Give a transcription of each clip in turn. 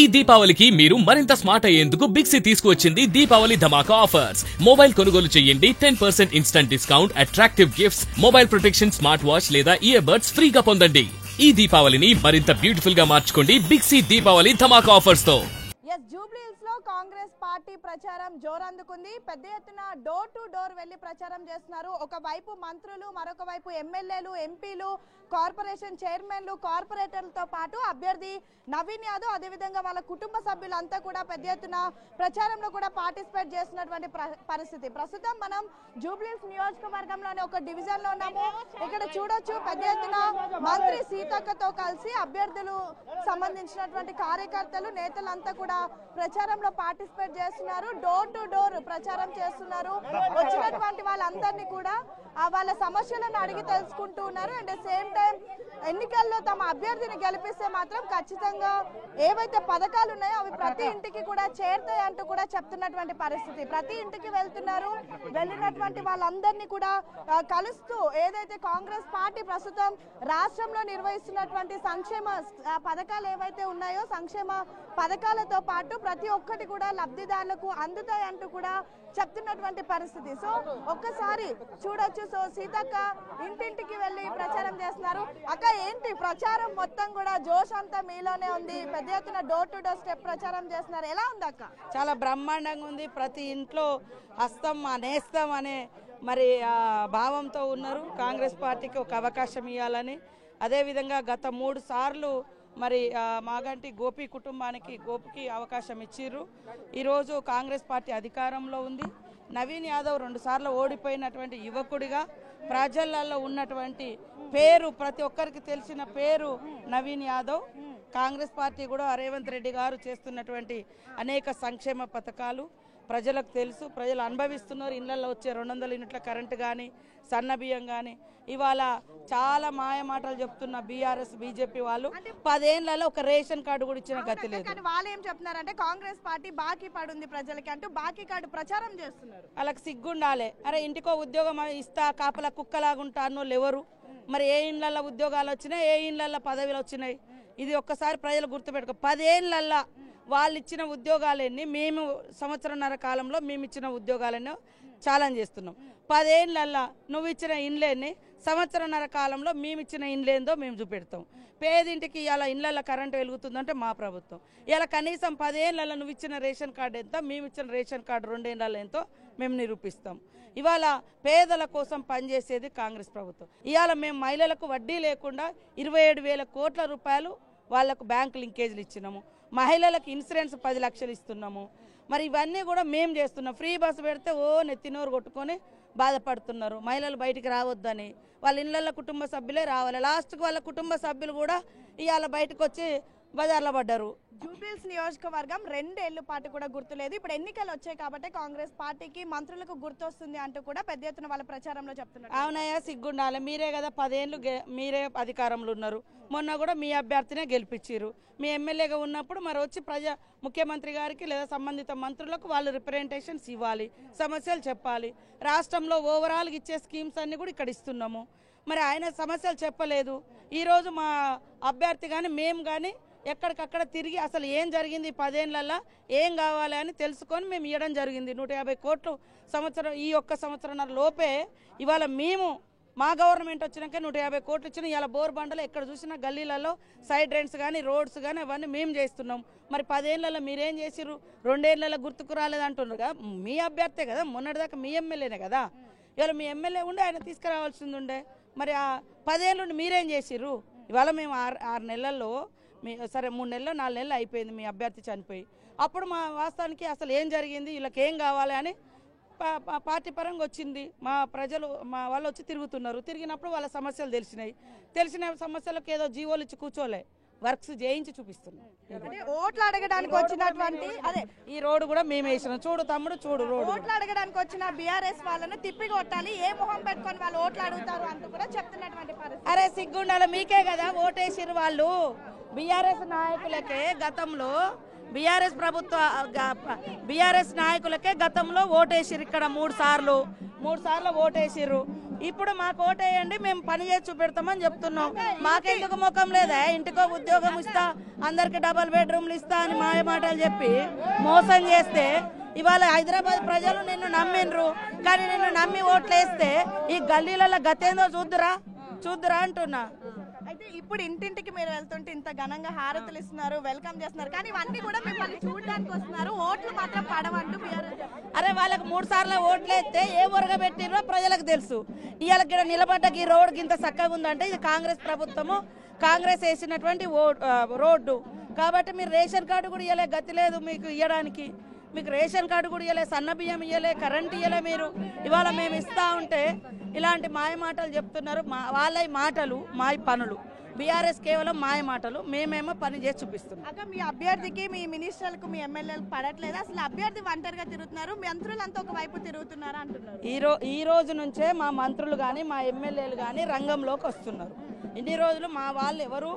ఈ దీపావళికి మీరు మరింత స్మార్ట్ అయ్యేందుకు బిగ్సీ తీసుకువచ్చింది దీపావళి ధమాకా ఆఫర్స్. మొబైల్ కొనుగోలు చేయండి 10% instant discount, attractive gifts, mobile protection, smart watch లేదా ఇయర్ బడ్స్ ఫ్రీగా పొందండి. ఈ దీపావళిని మరింత బ్యూటిఫుల్ గా మార్చుకోండి బిగ్సీ దీపావళి ధమాకా ఆఫర్స్ తో. జూబ్లీహిల్స్ లో కాంగ్రెస్ పార్టీ ప్రచారం జోరందుకుంది. పెద్ద ఎత్తున డోర్ టు డోర్ వెళ్లి ప్రచారం చేస్తున్నారు. ఒకవైపు మంత్రులు, మరొక వైపు ఎమ్మెల్యేలు, ఎంపీలు, కార్పొరేషన్ చైర్మన్లు, కార్పొరేటర్లతో పాటు అభ్యర్థి నవీన్ యాదవ్, అదేవిధంగా వాళ్ళ కుటుంబ సభ్యులంతా కూడా పెద్ద ఎత్తున ప్రచారంలో కూడా పార్టిసిపేట్ చేస్తున్నటువంటి పరిస్థితి. ప్రస్తుతం మనం జూబ్లీహిల్స్ నియోజకవర్గంలోని ఒక డివిజన్ లో ఉన్నాము. ఇక్కడ చూడొచ్చు పెద్ద ఎత్తున మంత్రి సీతక్కతో కలిసి అభ్యర్థులు సంబంధించినటువంటి కార్యకర్తలు, నేతలంతా కూడా ప్రచారంలో పార్టిసిపేట్ చేస్తున్నారు. డోర్ టు డోర్ ప్రచారం చేస్తున్నారు. వచ్చినటువంటి వాళ్ళందరినీ కూడా వాళ్ళ సమస్యలను అడిగి తెలుసుకుంటూ ఉన్నారు. అండ్ సేమ్ టైం ఎన్నికల్లో తమ అభ్యర్థిని గెలిపిస్తే మాత్రం ఖచ్చితంగా ఏవైతే పథకాలు ఉన్నాయో అవి ప్రతి ఇంటికి కూడా చేరుతాయి అంటూ కూడా చెప్తున్నటువంటి పరిస్థితి. ప్రతి ఇంటికి వెళ్తున్నారు. వెళ్ళినటువంటి వాళ్ళందరినీ కూడా కలుస్తూ ఏదైతే కాంగ్రెస్ పార్టీ ప్రస్తుతం రాష్ట్రంలో నిర్వహిస్తున్నటువంటి సంక్షేమ పథకాలు ఏవైతే ఉన్నాయో సంక్షేమ పథకాలతో పాటు ప్రతి ఒక్కటి కూడా లబ్ధిదారులకు అందుతాయి అంటూ కూడా చెప్తున్నటువంటి పరిస్థితి. సో ఒక్కసారి చూడొచ్చు. సో సీతక్క ఇంటింటికి వెళ్ళి ప్రచారం చేస్తున్నారు. అక్క ఏంటి ప్రచారం మొత్తం కూడా జోష్ అంతా మీలోనే ఉంది. పెద్ద ఎత్తున డోర్ టు డోర్ స్టెప్ ప్రచారం చేస్తున్నారు. ఎలా ఉంది అక్క? చాలా బ్రహ్మాండంగా ఉంది. ప్రతి ఇంట్లో హస్తం నేస్తం అనే మరి భావంతో ఉన్నారు. కాంగ్రెస్ పార్టీకి ఒక అవకాశం ఇవ్వాలని. అదేవిధంగా గత 3 సార్లు మరి మాగంటి గోపి కుటుంబానికి గోపికి అవకాశం ఇచ్చిర్రు. ఈరోజు కాంగ్రెస్ పార్టీ అధికారంలో ఉంది. నవీన్ యాదవ్ 2 సార్లు ఓడిపోయినటువంటి యువకుడిగా ప్రజలలో ఉన్నటువంటి పేరు, ప్రతి ఒక్కరికి తెలిసిన పేరు నవీన్ యాదవ్. కాంగ్రెస్ పార్టీ కూడా రేవంత్ రెడ్డి గారు చేస్తున్నటువంటి అనేక సంక్షేమ పథకాలు ప్రజలకు తెలుసు, ప్రజలు అనుభవిస్తున్నారు. ఇళ్లలో వచ్చే 200 యూనిట్ల కరెంటు కానీ, సన్న బియ్యం కానీ, ఇవాళ చాలా మాయ మాటలు చెప్తున్న బీఆర్ఎస్ బీజేపీ వాళ్ళు 10 ఏళ్లలో ఒక రేషన్ కార్డు కూడా ఇచ్చిన గతి లేదు. వాళ్ళు ఏం చెప్తున్నారంటే కాంగ్రెస్ పార్టీ బాకీ పడుంది ప్రజలకి అంటూ బాకీ కార్డు ప్రచారం చేస్తున్నారు. వాళ్ళకి సిగ్గుండాలి. అరే ఇంటికో ఉద్యోగం ఇస్తా కాపలా కుక్కలాగుంటా అన్నోళ్ళు ఎవరు? మరి ఏ ఇండ్లలో ఉద్యోగాలు వచ్చినాయి, ఏ ఇండ్లలో పదవులు వచ్చినాయి? ఇది ఒక్కసారి ప్రజలు గుర్తుపెట్టుకో. 10 ఏళ్లలో వాళ్ళు ఇచ్చిన ఉద్యోగాలన్నీ మేము సంవత్సరంన్నర కాలంలో మేము ఇచ్చిన ఉద్యోగాలన్నీ ఛాలెంజ్ చేస్తున్నాం. 10 ఏళ్లలో నువ్వు ఇచ్చిన ఇండ్లేని సంవత్సరంన్నర కాలంలో మేము ఇచ్చిన ఇండ్లేందో మేము చూపెడతాం. పేదింటికి ఇలా ఇండ్లలో కరెంటు వెలుగుతుందంటే మా ప్రభుత్వం. ఇలా కనీసం 10 ఏళ్లలో నువ్వు ఇచ్చిన రేషన్ కార్డు ఎంత, మేము ఇచ్చిన రేషన్ కార్డు 2 ఏళ్లలో ఎంతో మేము నిరూపిస్తాం. ఇవాళ పేదల కోసం పనిచేసేది కాంగ్రెస్ ప్రభుత్వం. ఇవాళ మేము మహిళలకు వడ్డీ లేకుండా 27,000 కోట్ల రూపాయలు వాళ్లకు బ్యాంకు లింకేజీలు ఇచ్చినాము. మహిళలకు ఇన్సూరెన్స్ 10 లక్షలు ఇస్తున్నాము. మరి ఇవన్నీ కూడా మేము చేస్తున్నాం. ఫ్రీ బస్సు పెడితే నెత్తినోరు కొట్టుకొని బాధపడుతున్నారు. మహిళలు బయటికి రావద్దని వాళ్ళ ఇళ్లలో కుటుంబ సభ్యులే రావాలి. లాస్ట్కి వాళ్ళ కుటుంబ సభ్యులు కూడా ఇవాళ బయటకు వచ్చి బజార్లో పడ్డారు. జూబ్లీహిల్స్ నియోజకవర్గం 2 ఏళ్ల పాటు కూడా గుర్తులేదు. ఇప్పుడు ఎన్నికలు వచ్చాయి కాబట్టి కాంగ్రెస్ పార్టీకి మంత్రులకు గుర్తొస్తుంది అంటూ కూడా పెద్ద ఎత్తున వాళ్ళ ప్రచారంలో చెప్తున్నారు. అవునయ్యా, సిగ్గుండాలి. మీరే కదా 10 ఏళ్ళు మీరే అధికారంలో ఉన్నారు. మొన్న కూడా మీ అభ్యర్థినే గెలిపించారు. మీ ఎమ్మెల్యేగా ఉన్నప్పుడు మరి వచ్చి ముఖ్యమంత్రి గారికి లేదా సంబంధిత మంత్రులకు వాళ్ళు రిప్రజెంటేషన్స్ ఇవ్వాలి, సమస్యలు చెప్పాలి. రాష్ట్రంలో ఓవరాల్గా ఇచ్చే స్కీమ్స్ అన్ని కూడా ఇక్కడ ఇస్తున్నాము. మరి ఆయన సమస్యలు చెప్పలేదు. ఈరోజు మా అభ్యర్థి కానీ మేము కానీ ఎక్కడికక్కడ తిరిగి అసలు ఏం జరిగింది 10 ఏళ్లలో, ఏం కావాలి అని తెలుసుకొని మేము ఇవ్వడం జరిగింది. 150 కోట్లు సంవత్సరం, ఈ ఒక్క సంవత్సరంన్నర లోపే ఇవాళ మేము మా గవర్నమెంట్ వచ్చినాక 150 కోట్లు ఇచ్చిన. ఇవాళ బోర్బండలో ఎక్కడ చూసినా గల్లీలలో సైడ్ డ్రైన్స్ కానీ, రోడ్స్ కానీ అవన్నీ మేము చేస్తున్నాం. మరి 10 ఏళ్లలో మీరేం చేసిర్రు? 2 ఏళ్లలో గుర్తుకు రాలేదంటున్నారు కదా. మీ అభ్యర్థే కదా, మొన్నటిదాకా మీ ఎమ్మెల్యేనే కదా. ఇవాళ మీ ఎమ్మెల్యే ఉండే ఆయన తీసుకురావాల్సింది ఉండే. మరి ఆ 10 ఏళ్ళ నుండి మీరేం చేసిర్రు? ఇవాళ మేము 6 నెలల్లో సరే 3 నెలలు 4 నెలలు అయిపోయింది మీ అభ్యర్థి చనిపోయి. అప్పుడు మా వాస్తవానికి అసలు ఏం జరిగింది, వీళ్ళకి ఏం కావాలి అని పార్టీ పరంగా వచ్చింది. మా ప్రజలు మా వాళ్ళు వచ్చి తిరుగుతున్నారు. తిరిగినప్పుడు వాళ్ళ సమస్యలు తెలిసిన సమస్యలకు ఏదో జీవోలు ఇచ్చి కూర్చోలే, వర్క్స్ చేయించి చూపిస్తున్నాం. ఓట్లు అడగడానికి వచ్చినటువంటి ఈ రోడ్డు కూడా మేము వేసినాం. చూడు తమ్ముడు, చూడు రోడ్డు. ఓట్లు అడగడానికి వచ్చిన బీఆర్ఎస్ వాళ్ళను తిప్పి కొట్టాలి, ఏ మొహం పెట్టుకొని వాళ్ళు ఓట్లు అడుగుతారు అంటూ కూడా చెప్తున్నటువంటి పరిస్థితి. అరే సిగ్గుండాలి, మీకే కదా ఓటేసిరు వాళ్ళు. బీఆర్ఎస్ నాయకులకే గతంలో బీఆర్ఎస్ నాయకులకే గతంలో ఓటేసిరు. ఇక్కడ 3 సార్లు ఓటేసిర్రు. ఇప్పుడు మాకు ఓటేయండి, మేము పని చేసి చూపెడతామని చెప్తున్నాం. మాకెందుకు ముఖం లేదా? ఇంటికో ఉద్యోగం ఇస్తా, అందరికి డబుల్ బెడ్రూమ్లు ఇస్తా అని మాయ మాటలు చెప్పి మోసం చేస్తే ఇవాళ హైదరాబాద్ ప్రజలు నిన్ను నమ్మిండ్రు. కానీ నిన్ను నమ్మి ఓట్లేస్తే ఈ గల్లీలలో గతేందో చూద్దురా అంటున్నా. అయితే ఇప్పుడు ఇంటింటికి మీరు వెళ్తుంటే ఇంత ఘనంగా హారతులు ఇస్తున్నారు, వెల్కమ్ చేస్తున్నారు, కానీ ఇవన్నీ కూడా మిమ్మల్ని చూడడానికి వస్తున్నారు, ఓట్లు మాత్రం పడవంటూ అరే వాళ్ళకి 3 సార్లు ఓట్లు వేస్తే ఏ ఊరగా పెట్టిరో ప్రజలకు తెలుసు. ఇవాళ ఇక్కడ నిలబడ్డకి ఈ రోడ్డుకి ఇంత చక్కగా ఉందంటే ఇది కాంగ్రెస్ ప్రభుత్వము, కాంగ్రెస్ వేసినటువంటి రోడ్డు. కాబట్టి మీరు రేషన్ కార్డు కూడా ఇవ్వలే, గతి లేదు మీకు ఇవ్వడానికి. మీకు రేషన్ కార్డు కూడా ఇవ్వలే, సన్న బియ్యం ఇవ్వలే, కరెంట్ ఇవ్వలే. మీరు ఇవాళ మేము ఇస్తా ఉంటే ఇలాంటి మాయ మాటలు చెప్తున్నారు. వాళ్ళ మాటలు మాయ పనులు. బీఆర్ఎస్ కేవలం మాయ మాటలు, మేమేమో పని చేసి చూపిస్తున్నాం. అక్క మీ అభ్యర్థికి, మీ మినిస్టర్లకు, మీ ఎమ్మెల్యేలకు పడట్లేదు, అసలు అభ్యర్థి ఒంటరిగా తిరుగుతున్నారు, మంత్రులంతా ఒకవైపు తిరుగుతున్నారా అంటున్నారు. ఈ రోజు నుంచే మా మంత్రులు కానీ మా ఎమ్మెల్యేలు కానీ రంగంలోకి వస్తున్నారు. ఇన్ని రోజులు మా వాళ్ళు ఎవరు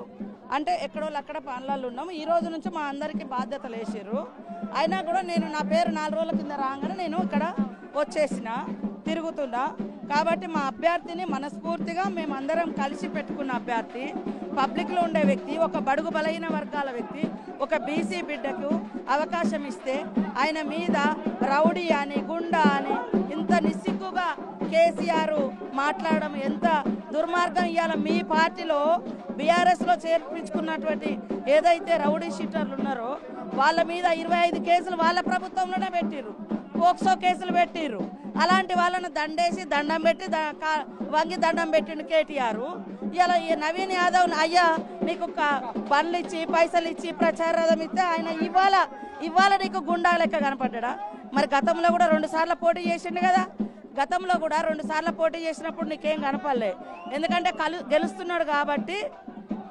అంటే ఎక్కడో అక్కడ పనులలో ఉన్నాము. ఈ రోజు నుంచి మా అందరికీ బాధ్యతలు వేసారు. అయినా కూడా నేను నా పేరు 4 రోజుల కింద రాగానే నేను ఇక్కడ వచ్చేసిన తిరుగుతున్నా. కాబట్టి మా అభ్యర్థిని మనస్ఫూర్తిగా మేమందరం కలిసి పెట్టుకున్న అభ్యర్థి, పబ్లిక్లో ఉండే వ్యక్తి, ఒక బడుగు బలహీన వర్గాల వ్యక్తి, ఒక బీసీ బిడ్డకు అవకాశం ఇస్తే ఆయన మీద రౌడీ అని, గుండా అని ఇంత నిస్సిగ్గుగా కేసీఆర్ మాట్లాడడం ఎంత దుర్మార్గం. ఇవాళ మీ పార్టీలో బీఆర్ఎస్లో చేర్పించుకున్నటువంటి ఏదైతే రౌడీ షీటర్లు ఉన్నారో వాళ్ళ మీద 25 కేసులు వాళ్ళ ప్రభుత్వంలోనే పెట్టిర్రు, పోక్సో కేసులు పెట్టిర్రు. అలాంటి వాళ్ళను దండేసి దండం పెట్టి వంగి దండం పెట్టిండు కేటీఆర్. ఇలా ఈ నవీన్ యాదవ్ అయ్యా నీకు బండ్లు ఇచ్చి పైసలు ఇచ్చి ప్రచార రథం ఇస్తే ఆయన ఇవాళ నీకు గుండా లెక్క కనపడ్డా? మరి గతంలో కూడా 2 సార్లు పోటీ చేసిండు కదా. గతంలో కూడా 2 సార్లు పోటీ చేసినప్పుడు నీకేం కనపడలే. ఎందుకంటే గెలుస్తున్నాడు కాబట్టి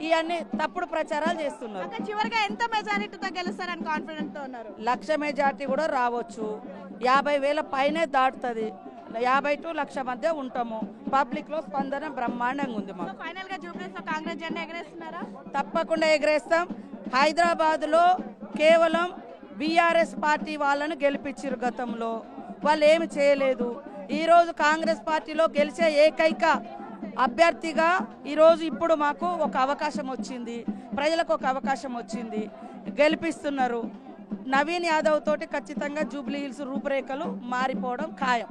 ఇవన్నీ తప్పుడు ప్రచారాలు చేస్తున్నారు. చివరిగా ఎంత మెజారిటీతో గెలుస్తారని కాన్ఫిడెంట్ తో ఉన్నారు? 1,00,000 మెజార్టీ కూడా రావచ్చు, 50,000 పైనే దాటుతుంది. 50 to 1,00,000 మధ్య ఉంటాము. పబ్లిక్ లో స్పందన బ్రహ్మాండంగా ఉంది. మాకు ఫైనల్ గా జూబ్లీస్ లో కాంగ్రెస్ జెండా ఎగరేస్తున్నారా? తప్పకుండా ఎగరేస్తాం. హైదరాబాద్ లో కేవలం బీఆర్ఎస్ పార్టీ వాళ్ళను గెలిపించారు. గతంలో వాళ్ళు ఏమి చేయలేదు. ఈరోజు కాంగ్రెస్ పార్టీలో గెలిచే ఏకైక అభ్యర్థిగా ఈరోజు ఇప్పుడు మాకు ఒక అవకాశం వచ్చింది, ప్రజలకు ఒక అవకాశం వచ్చింది, గెలిపిస్తున్నారు. నవీన్ యాదవ్ తోటి ఖచ్చితంగా జూబ్లీ హిల్స్ రూపురేఖలు మారిపోవడం ఖాయం.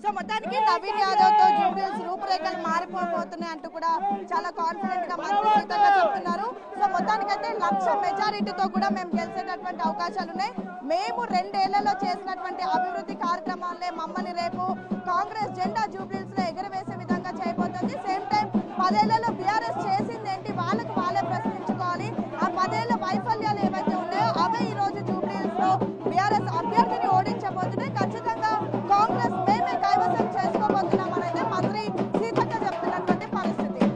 సో మొత్తానికి నవీన్ యాదవ్ తో జూబ్లీ హిల్స్ రూపురేఖలు మారిపోతున్నాయి అంటూ కూడా చాలా కాన్ఫిడెంట్ గా మంత్రులు చెప్తున్నారు. సో మొత్తానికైతే 1,00,000 మెజారిటీతో కూడా మేము గెలిచేటటువంటి అవకాశాలు ఉన్నాయి. మేము 2 ఏళ్లలో చేసినటువంటి అభివృద్ధి కార్యక్రమాలనే మమ్మల్ని రేపు కాంగ్రెస్ జెండా జూబ్లీ హిల్స్ లో ఎగరవేసే విధంగా చేయబోతుంది. సేమ్ టైం 10 ఏళ్లలో